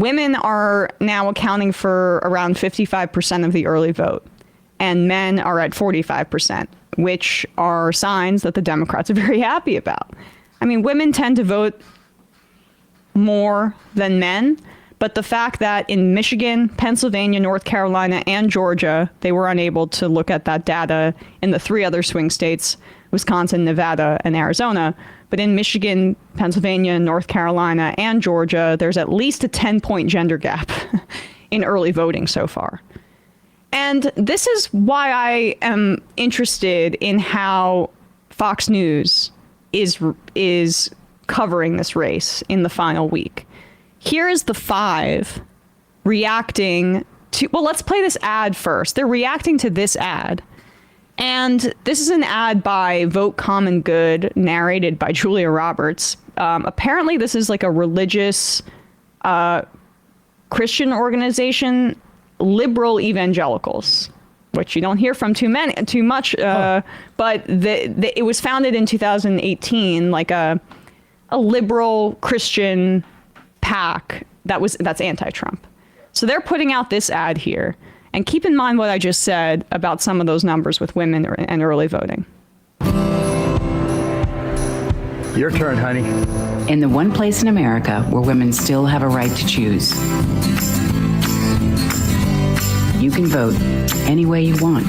women are now accounting for around 55% of the early vote, and men are at 45%, which are signs that the Democrats are very happy about. I mean, women tend to vote more than men, but the fact that in Michigan, Pennsylvania, North Carolina, and Georgia, they were unable to look at that data in the 3 other swing states, Wisconsin, Nevada, and Arizona. But in Michigan, Pennsylvania, North Carolina, and Georgia, there's at least a 10-point gender gap in early voting so far. And this is why I am interested in how Fox News is covering this race in the final week. Here is the 5 reacting to, well, let's play this ad first. They're reacting to this ad. And this is an ad by Vote Common Good, narrated by Julia Roberts. Apparently, this is like a religious Christian organization, liberal evangelicals, which you don't hear from too much. But it was founded in 2018, like a liberal Christian PAC that's anti-Trump. So they're putting out this ad here. And keep in mind what I just said about some of those numbers with women and early voting. Your turn, honey. In the one place in America where women still have a right to choose, you can vote any way you want.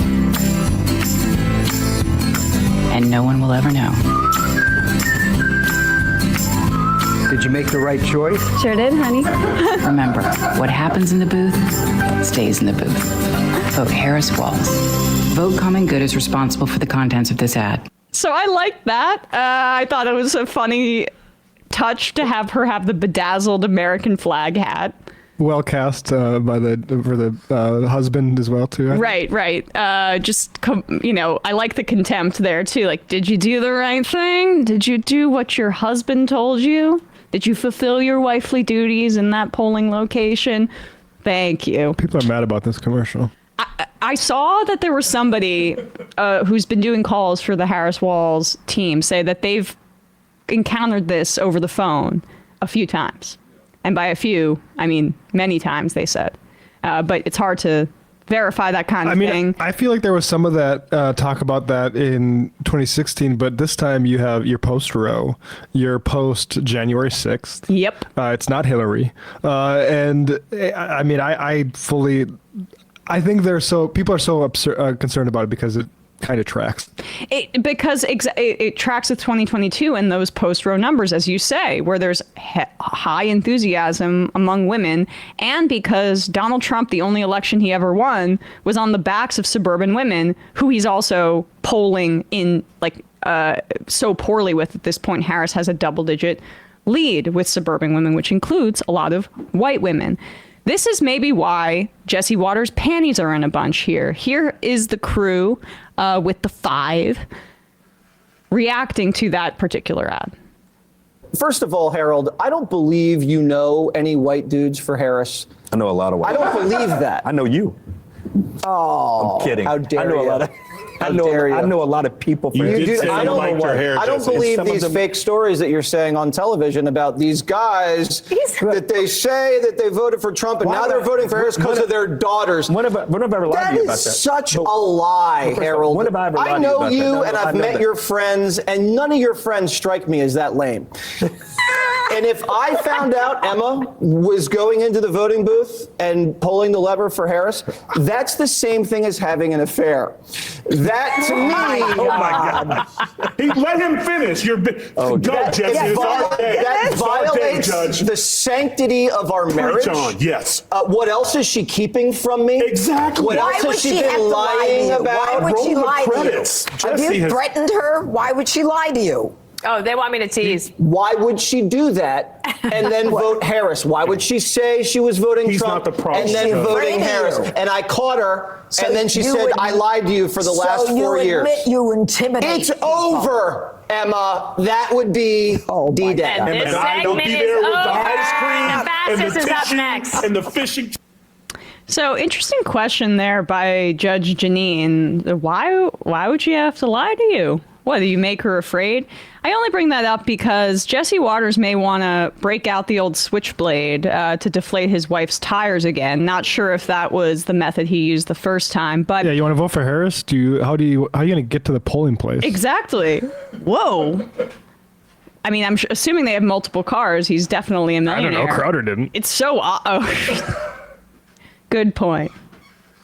And no one will ever know. Did you make the right choice? Sure did, honey. Remember, what happens in the booth stays in the booth. Vote Harris Walls. Vote Common Good is responsible for the contents of this ad. So I like that. I thought it was a funny touch to have her have the bedazzled American flag hat. Well cast for the husband as well too. Right. I like the contempt there too. Like, did you do the right thing? Did you do what your husband told you? Did you fulfill your wifely duties in that polling location? Thank you. People are mad about this commercial. I saw that there was somebody who's been doing calls for the Harris Walls team say that they've encountered this over the phone a few times. And by a few, I mean many times, they said. But it's hard to verify that kind of thing. I feel like there was some of that talk about that in 2016, but this time you have your post row, your post January 6th. Yep. It's not Hillary. And I mean, I think people are so concerned about it because it kind of tracks. It tracks with 2022 and those post-row numbers, as you say, where there's high enthusiasm among women, and because Donald Trump, the only election he ever won, was on the backs of suburban women, who he's also polling in so poorly with at this point. Harris has a double-digit lead with suburban women, which includes a lot of white women. This is maybe why Jesse Waters' panties are in a bunch here. Here is the crew with the 5 reacting to that particular ad. First of all, Harold, I don't believe you know any white dudes for Harris. I know a lot of white. I don't believe that. I know you. Oh, I'm kidding. How dare I know you? A lot of, I know a lot of people. You did say you liked her hair, I don't Jesse. believe these fake stories that you're saying on television about these guys that they say that they voted for Trump and now they're voting for Harris because of their daughters. When have I ever lied to you about that? That is such a lie, Harold. When have I ever lied to you I know about you, that? and I've met your friends, and none of your friends strike me as that lame. And if I found out Emma was going into the voting booth and pulling the lever for Harris, that's the same thing as having an affair. That, to me... Oh, my God. Let him finish. Go, Jesse. It's our day. That violates Judge. the sanctity of our marriage. Preach on, yes. What else is she keeping from me? Exactly. What else has she been lying about? Why would she lie to you? Jesse Have you threatened her? Why would she lie to you? Oh, they want me to tease. Why would she do that and then vote Harris? Why would she say she was voting Trump not the and then voting Harris? And I caught her, and then she said, I lied to you for the last 4 years. So you admit you intimidate It's over, Emma. That would be D-Day. And this And I will be segment there is with the over. ice cream and the Fastest is up tissue next. and the fishing. So interesting question there by Judge Janine. Why would she have to lie to you? What, do you make her afraid? I only bring that up because Jesse Waters may want to break out the old switchblade to deflate his wife's tires again. Not sure if that was the method he used the first time, but Yeah, you want to vote for Harris? How are you going to get to the polling place? exactly. Whoa. I mean, I'm assuming they have multiple cars. He's definitely a I millionaire. don't know. Crowder didn't. It's so... Good point.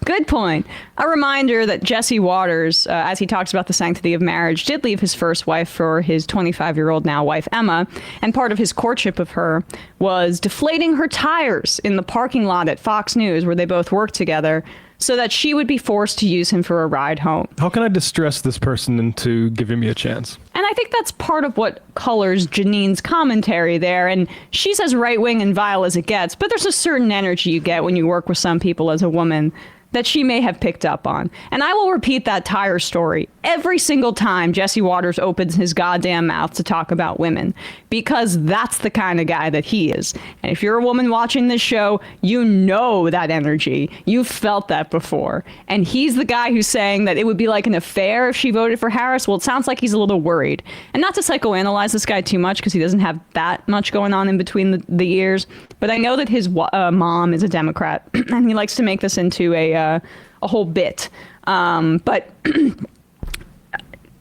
Good point. A reminder that Jesse Waters, as he talks about the sanctity of marriage, did leave his first wife for his 25-year-old now wife, Emma, and part of his courtship of her was deflating her tires in the parking lot at Fox News, where they both worked together, so that she would be forced to use him for a ride home. How can I distress this person into giving me a chance? And I think that's part of what colors Janine's commentary there. And she's as right-wing and vile as it gets, but there's a certain energy you get when you work with some people as a woman that she may have picked up on. And I will repeat that tire story every single time Jesse Waters opens his goddamn mouth to talk about women, because that's the kind of guy that he is. And if you're a woman watching this show, you know that energy. You've felt that before. And he's the guy who's saying that it would be like an affair if she voted for Harris. Well, it sounds like he's a little worried. And not to psychoanalyze this guy too much, because he doesn't have that much going on in between the ears, but I know that his mom is a Democrat, and he likes to make this into a whole bit. But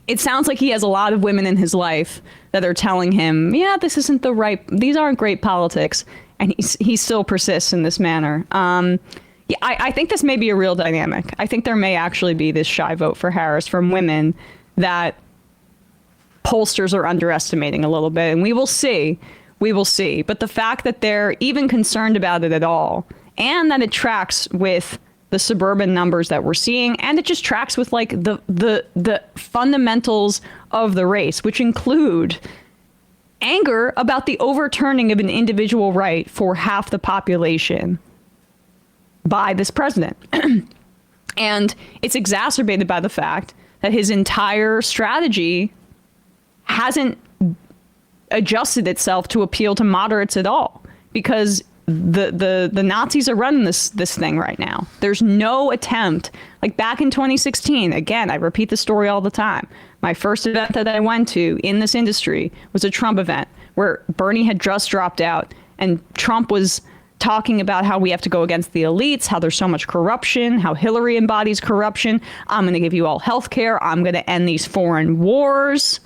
it sounds like he has a lot of women in his life that are telling him, yeah, this isn't these aren't great politics. And he still persists in this manner. Yeah, I think this may be a real dynamic. I think there may actually be this shy vote for Harris from women that pollsters are underestimating a little bit. And we will see. We will see. But the fact that they're even concerned about it at all, and that it tracks with the suburban numbers that we're seeing, and it just tracks with like the fundamentals of the race, which include anger about the overturning of an individual right for half the population by this president. And it's exacerbated by the fact that his entire strategy hasn't adjusted itself to appeal to moderates at all, because the Nazis are running this thing right now. There's no attempt, like back in 2016, again, I repeat the story all the time. My first event that I went to in this industry was a Trump event where Bernie had just dropped out, and Trump was talking about how we have to go against the elites, how there's so much corruption, how Hillary embodies corruption. I'm going to give you all health care. I'm going to end these foreign wars.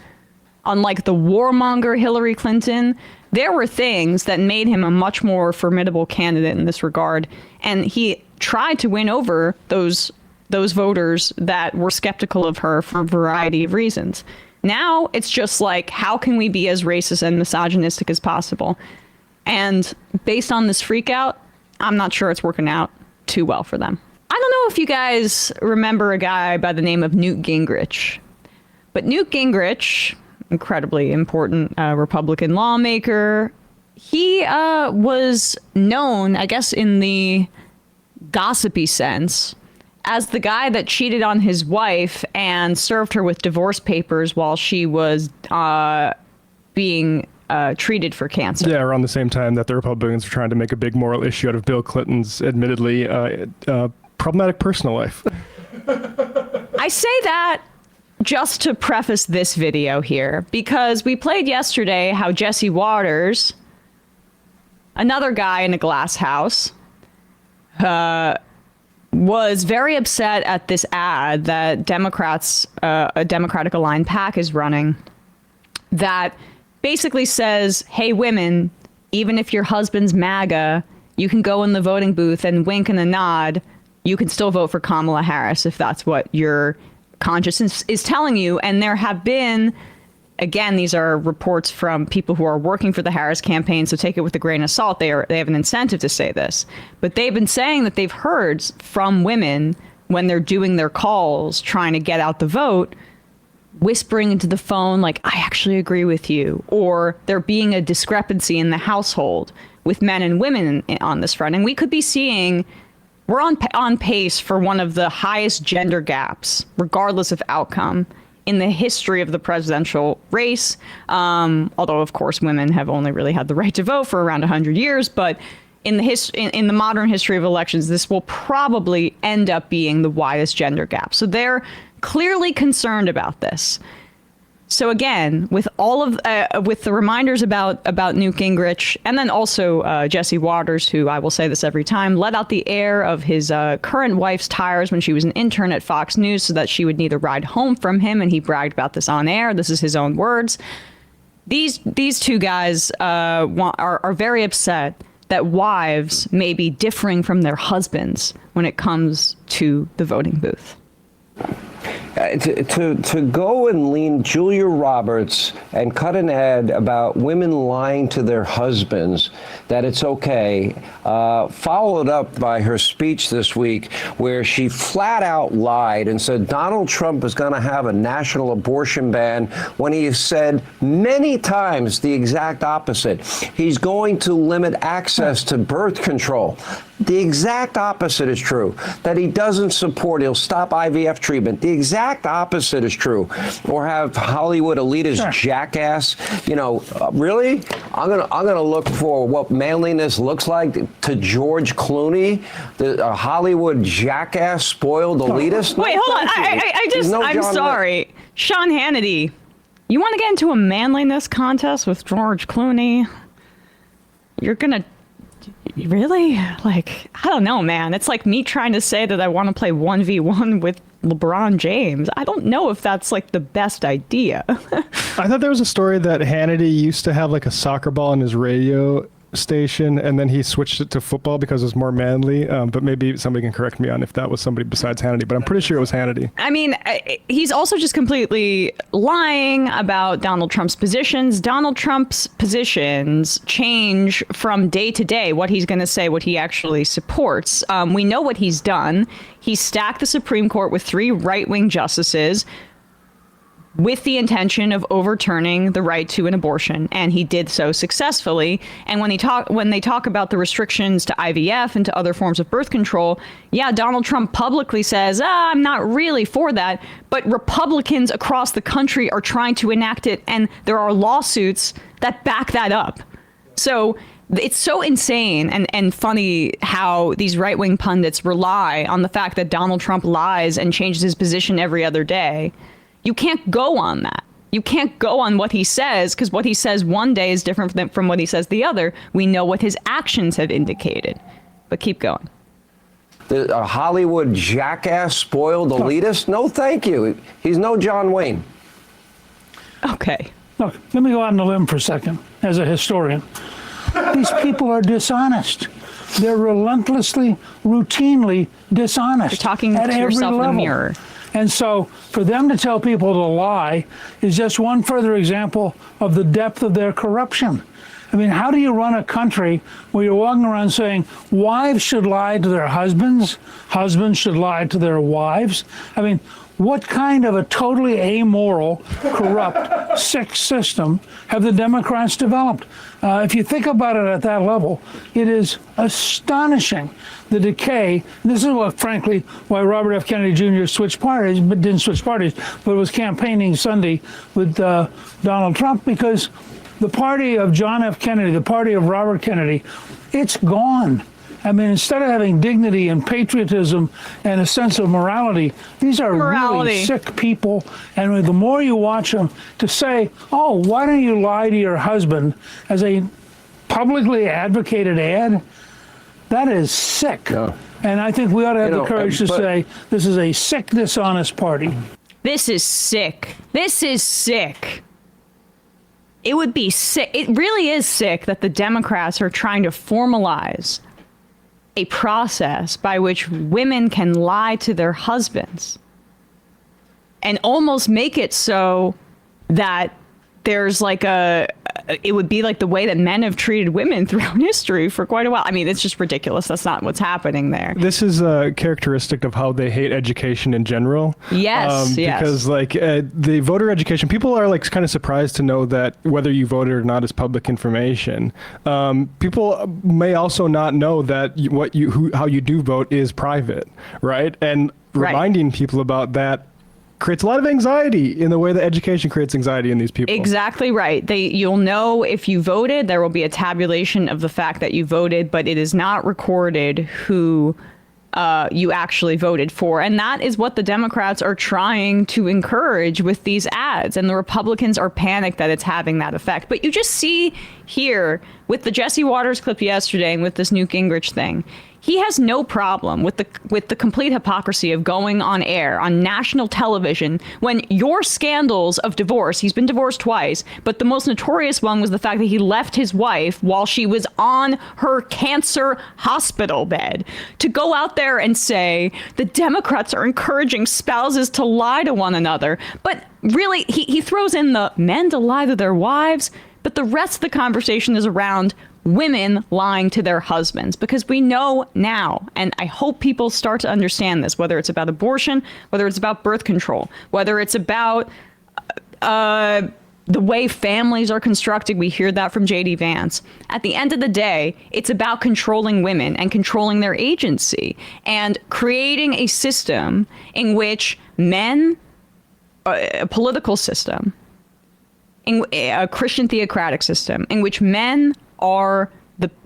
Unlike the warmonger Hillary Clinton, there were things that made him a much more formidable candidate in this regard. And he tried to win over those voters that were skeptical of her for a variety of reasons. Now it's just like, how can we be as racist and misogynistic as possible? And based on this freak out, I'm not sure it's working out too well for them. I don't know if you guys remember a guy by the name of Newt Gingrich, but Newt Gingrich, incredibly important Republican lawmaker, he was known, I guess in the gossipy sense, as the guy that cheated on his wife and served her with divorce papers while she was being treated for cancer. Yeah, around the same time that the Republicans were trying to make a big moral issue out of Bill Clinton's admittedly problematic personal life. I say that just to preface this video here, because we played yesterday how Jesse Waters, another guy in a glass house, was very upset at this ad that Democrats, a Democratic aligned PAC is running, that basically says, hey, women, even if your husband's MAGA, you can go in the voting booth and wink and a nod. You can still vote for Kamala Harris if that's what your conscience is telling you. And there have been, again, these are reports from people who are working for the Harris campaign, so take it with a grain of salt. They have an incentive to say this. But they've been saying that they've heard from women when they're doing their calls, trying to get out the vote, whispering into the phone like, I actually agree with you, or there being a discrepancy in the household with men and women on this front. And we could be seeing, we're on pace for one of the highest gender gaps, regardless of outcome, in the history of the presidential race. Although, of course, women have only really had the right to vote for around 100 years. But in the modern history of elections, this will probably end up being the widest gender gap. So they're clearly concerned about this. So again, with all of with the reminders about Newt Gingrich, and then also Jesse Waters, who, I will say this every time, let out the air of his current wife's tires when she was an intern at Fox News so that she would need a ride home from him, and he bragged about this on air. This is his own words. These two guys are very upset that wives may be differing from their husbands when it comes to the voting booth. To go and lean Julia Roberts and cut an ad about women lying to their husbands, that it's okay, followed up by her speech this week where she flat out lied and said Donald Trump is going to have a national abortion ban when he has said many times the exact opposite. He's going to limit access to birth control. The exact opposite is true, that he doesn't support, he'll stop IVF treatment. The exact opposite is true. Or have Hollywood elitist jackass, really? I'm gonna look for what manliness looks like to George Clooney, the Hollywood jackass, spoiled elitist. Wait, hold on. I'm sorry. Sean Hannity, you want to get into a manliness contest with George Clooney? You're gonna... Really? Like, I don't know, man. It's like me trying to say that I want to play 1v1 with LeBron James. I don't know if that's like the best idea. I thought there was a story that Hannity used to have like a soccer ball in his radio station, and then he switched it to football because it was more manly. But maybe somebody can correct me on if that was somebody besides Hannity, but I'm pretty sure it was Hannity. I mean, he's also just completely lying about Donald Trump's positions. Donald Trump's positions change from day to day, what he's going to say, what he actually supports. We know what he's done. He stacked the Supreme Court with 3 right-wing justices with the intention of overturning the right to an abortion, and he did so successfully. And when they talk about the restrictions to IVF and to other forms of birth control, yeah, Donald Trump publicly says, I'm not really for that, but Republicans across the country are trying to enact it, and there are lawsuits that back that up. So it's so insane and funny how these right-wing pundits rely on the fact that Donald Trump lies and changes his position every other day. You can't go on that. You can't go on what he says, because what he says one day is different from what he says the other. We know what his actions have indicated. But keep going. The Hollywood jackass, spoiled elitist? No, thank you. He's no John Wayne. Okay. Look, let me go out on a limb for a second as a historian. These people are dishonest. They're relentlessly, routinely dishonest. You're talking at to every yourself level. in the mirror. And so for them to tell people to lie is just one further example of the depth of their corruption. I mean, how do you run a country where you're walking around saying wives should lie to their husbands, husbands should lie to their wives? I mean, what kind of a totally amoral, corrupt, sick system have the Democrats developed? If you think about it at that level, it is astonishing, the decay. This is what, frankly, why Robert F. Kennedy Jr. switched parties, but didn't switch parties, but was campaigning Sunday with Donald Trump, because the party of John F. Kennedy, the party of Robert Kennedy, it's gone. I mean, instead of having dignity and patriotism and a sense of morality, these are really sick people. And the more you watch them, to say, oh, why don't you lie to your husband as a publicly advocated ad, that is sick. Yeah. And I think we ought to have the courage to say, this is a sick, dishonest party. This is sick. This is sick. It would be sick. It really is sick that the Democrats are trying to formalize a process by which women can lie to their husbands and almost make it so that there's like it would be like the way that men have treated women throughout history for quite a while. I mean, it's just ridiculous. That's not what's happening there. This is a characteristic of how they hate education in general. Yes, yes. Because like the voter education, people are like kind of surprised to know that whether you voted or not is public information. People may also not know that how you do vote is private, right? And reminding people about that creates a lot of anxiety in the way that education creates anxiety in these people. Exactly right. You'll know if you voted. There will be a tabulation of the fact that you voted, but it is not recorded who you actually voted for. And that is what the Democrats are trying to encourage with these ads. And the Republicans are panicked that it's having that effect. But you just see here with the Jesse Waters clip yesterday and with this Newt Gingrich thing, he has no problem with the complete hypocrisy of going on air on national television when your scandals of divorce, he's been divorced twice, but the most notorious one was the fact that he left his wife while she was on her cancer hospital bed, to go out there and say the Democrats are encouraging spouses to lie to one another. But really, he throws in the men to lie to their wives, but the rest of the conversation is around women lying to their husbands, because we know now, and I hope people start to understand this, whether it's about abortion, whether it's about birth control, whether it's about the way families are constructed. We hear that from J.D. Vance. At the end of the day, it's about controlling women and controlling their agency and creating a system in which men, a political system, a Christian theocratic system, in which men are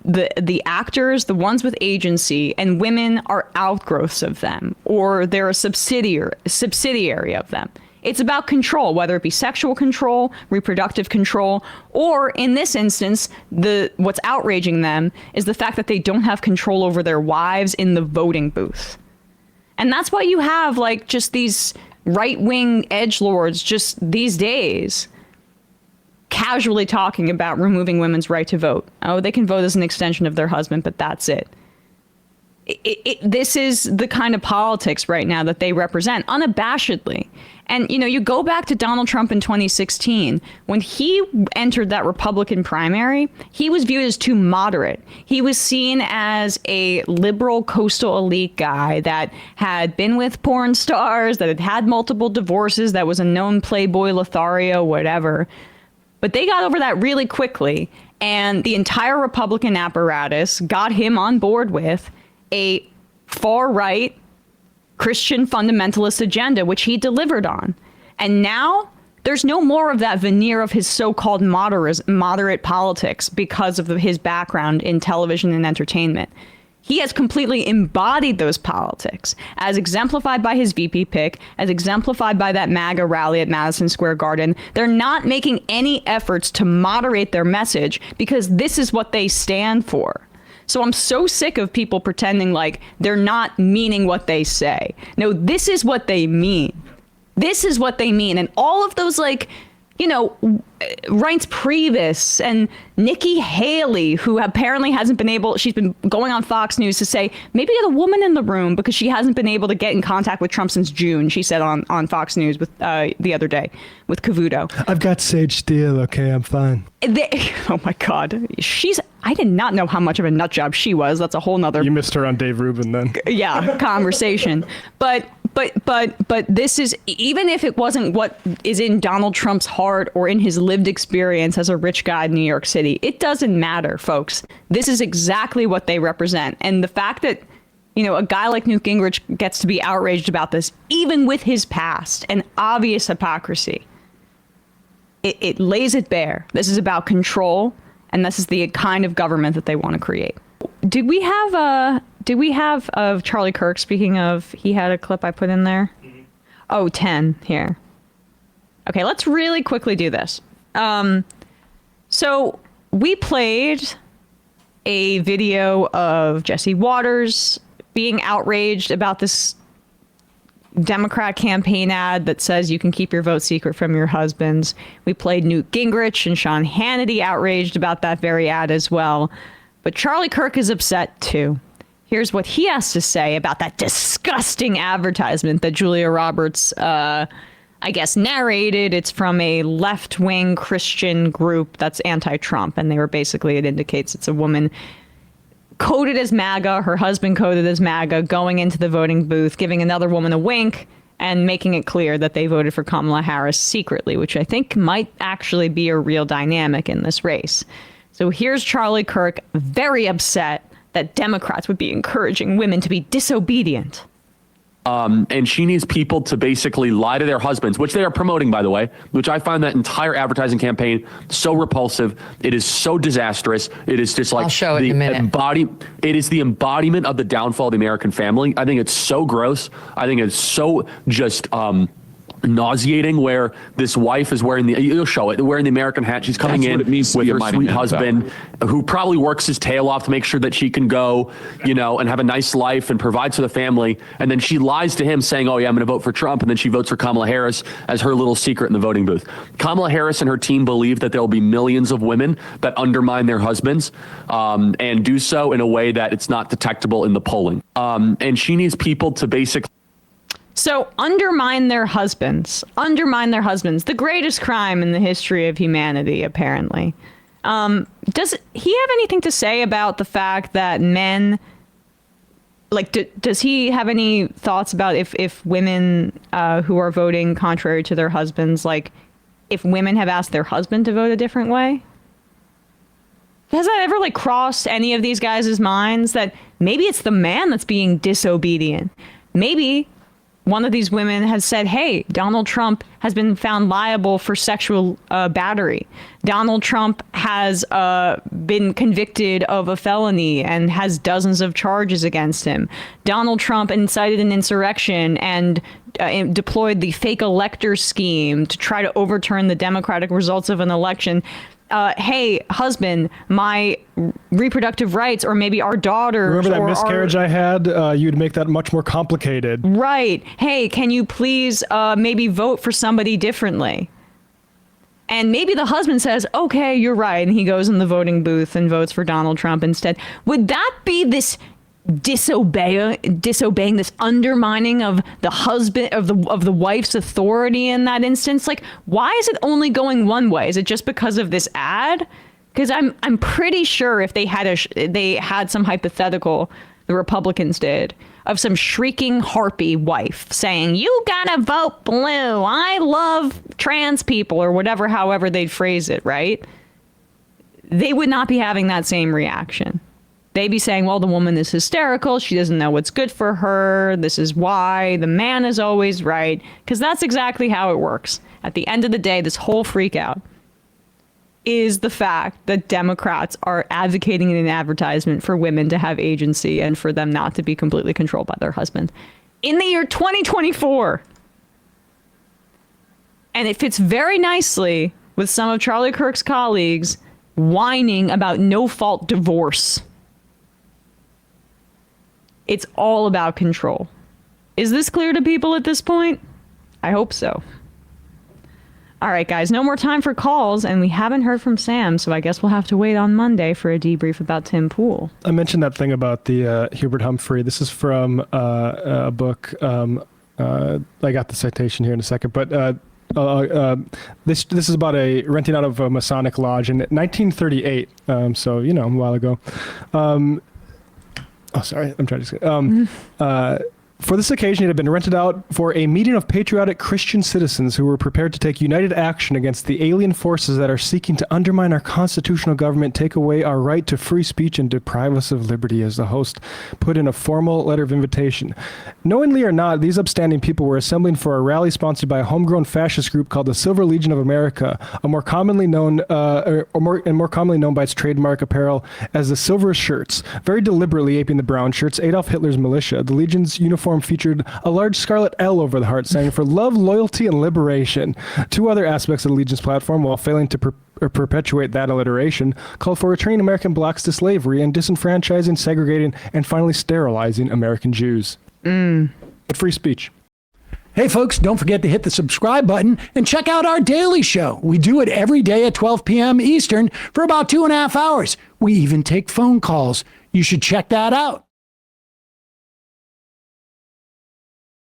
the actors, the ones with agency, and women are outgrowths of them, or they're a subsidiary of them. It's about control, whether it be sexual control, reproductive control, or in this instance, what's outraging them is the fact that they don't have control over their wives in the voting booth. And that's why you have like just these right-wing edgelords just these days casually talking about removing women's right to vote. Oh, they can vote as an extension of their husband, but that's it. This is the kind of politics right now that they represent unabashedly. And, you know, you go back to Donald Trump in 2016, when he entered that Republican primary, he was viewed as too moderate. He was seen as a liberal coastal elite guy that had been with porn stars, that had had multiple divorces, that was a known playboy, Lothario, whatever. But they got over that really quickly, and the entire Republican apparatus got him on board with a far-right Christian fundamentalist agenda, which he delivered on. And now there's no more of that veneer of his so-called moderate politics because of his background in television and entertainment. He has completely embodied those politics, as exemplified by his VP pick, as exemplified by that MAGA rally at Madison Square Garden. They're not making any efforts to moderate their message because this is what they stand for. So I'm so sick of people pretending like they're not meaning what they say. No, this is what they mean. This is what they mean. And all of those, like, you know, Reince Priebus and Nikki Haley, who apparently hasn't been able, she's been going on Fox News to say, maybe get a woman in the room because she hasn't been able to get in contact with Trump since June, she said on Fox News with the other day with Cavuto. I've got Sage Steele, okay, I'm fine. Oh my God. I did not know how much of a nut job she was. That's a whole nother. You missed her on Dave Rubin then. Yeah, conversation. But this is, even if it wasn't what is in Donald Trump's heart or in his lived experience as a rich guy in New York City, it doesn't matter, folks. This is exactly what they represent. And the fact that, you know, a guy like Newt Gingrich gets to be outraged about this, even with his past and obvious hypocrisy, it lays it bare. This is about control, and this is the kind of government that they want to create. Did we have of Charlie Kirk? Speaking of, he had a clip I put in there. Mm-hmm. Oh, 10 here. Okay, let's really quickly do this. So we played a video of Jesse Waters being outraged about this Democrat campaign ad that says you can keep your vote secret from your husbands. We played Newt Gingrich and Sean Hannity outraged about that very ad as well. But Charlie Kirk is upset too. Here's what he has to say about that disgusting advertisement that Julia Roberts, I guess, narrated. It's from a left-wing Christian group that's anti-Trump, and they were basically, it indicates it's a woman coded as MAGA, her husband coded as MAGA, going into the voting booth, giving another woman a wink, and making it clear that they voted for Kamala Harris secretly, which I think might actually be a real dynamic in this race. So here's Charlie Kirk, very upset that Democrats would be encouraging women to be disobedient. And she needs people to basically lie to their husbands, which they are promoting, by the way, which I find that entire advertising campaign so repulsive. It is so disastrous. It is just like I'll show it in a minute. It is the embodiment of the downfall of the American family. I think it's so gross. I think it's so just nauseating, where this wife is wearing you'll show it, wearing the American hat. She's coming in with her sweet husband who probably works his tail off to make sure that she can go, and have a nice life and provide for the family. And then she lies to him saying, oh yeah, I'm going to vote for Trump. And then she votes for Kamala Harris as her little secret in the voting booth. Kamala Harris and her team believe that there will be millions of women that undermine their husbands and do so in a way that it's not detectable in the polling. And she needs people to basically So undermine their husbands, the greatest crime in the history of humanity, apparently. Does he have anything to say about the fact that men, does he have any thoughts about if women who are voting contrary to their husbands, if women have asked their husband to vote a different way? Has that ever crossed any of these guys' minds that maybe it's the man that's being disobedient? Maybe one of these women has said, hey, Donald Trump has been found liable for sexual battery. Donald Trump has been convicted of a felony and has dozens of charges against him. Donald Trump incited an insurrection and deployed the fake elector scheme to try to overturn the democratic results of an election. Hey, husband, my reproductive rights, or maybe our daughters. Remember that miscarriage I had? You'd make that much more complicated. Right. Hey, can you please maybe vote for somebody differently? And maybe the husband says, okay, you're right. And he goes in the voting booth and votes for Donald Trump instead. Would that be this disobeying, this undermining of the husband, of the wife's authority in that instance? Why is it only going one way? Is it just because of this ad? Because I'm pretty sure if they had some hypothetical, the Republicans did, of some shrieking harpy wife saying, you gotta vote blue, I love trans people, or whatever, however they'd phrase it, right? They would not be having that same reaction. They'd be saying, well, the woman is hysterical. She doesn't know what's good for her. This is why. The man is always right. Because that's exactly how it works. At the end of the day, this whole freak out is the fact that Democrats are advocating in an advertisement for women to have agency and for them not to be completely controlled by their husband in the year 2024. And it fits very nicely with some of Charlie Kirk's colleagues whining about no-fault divorce. It's all about control. Is this clear to people at this point? I hope so. All right, guys, no more time for calls, and we haven't heard from Sam, so I guess we'll have to wait on Monday for a debrief about Tim Pool. I mentioned that thing about the Hubert Humphrey. This is from a book. I got the citation here in a second, but this is about a renting out of a Masonic lodge in 1938. So a while ago. Oh, sorry. I'm trying to. For this occasion, it had been rented out for a meeting of patriotic Christian citizens who were prepared to take united action against the alien forces that are seeking to undermine our constitutional government, take away our right to free speech, and deprive us of liberty, as the host put in a formal letter of invitation. Knowingly or not, these upstanding people were assembling for a rally sponsored by a homegrown fascist group called the Silver Legion of America, more commonly known by its trademark apparel as the Silver Shirts. Very deliberately aping the brown shirts, Adolf Hitler's militia, the Legion's uniform featured a large scarlet L over the heart, standing for love, loyalty, and liberation. Two other aspects of the Legion's platform, while failing to perpetuate that alliteration, called for returning American blacks to slavery and disenfranchising, segregating, and finally sterilizing American Jews. But free speech. Hey folks, don't forget to hit the subscribe button and check out our daily show. We do it every day at 12 p.m. Eastern for about 2.5 hours. We even take phone calls. You should check that out.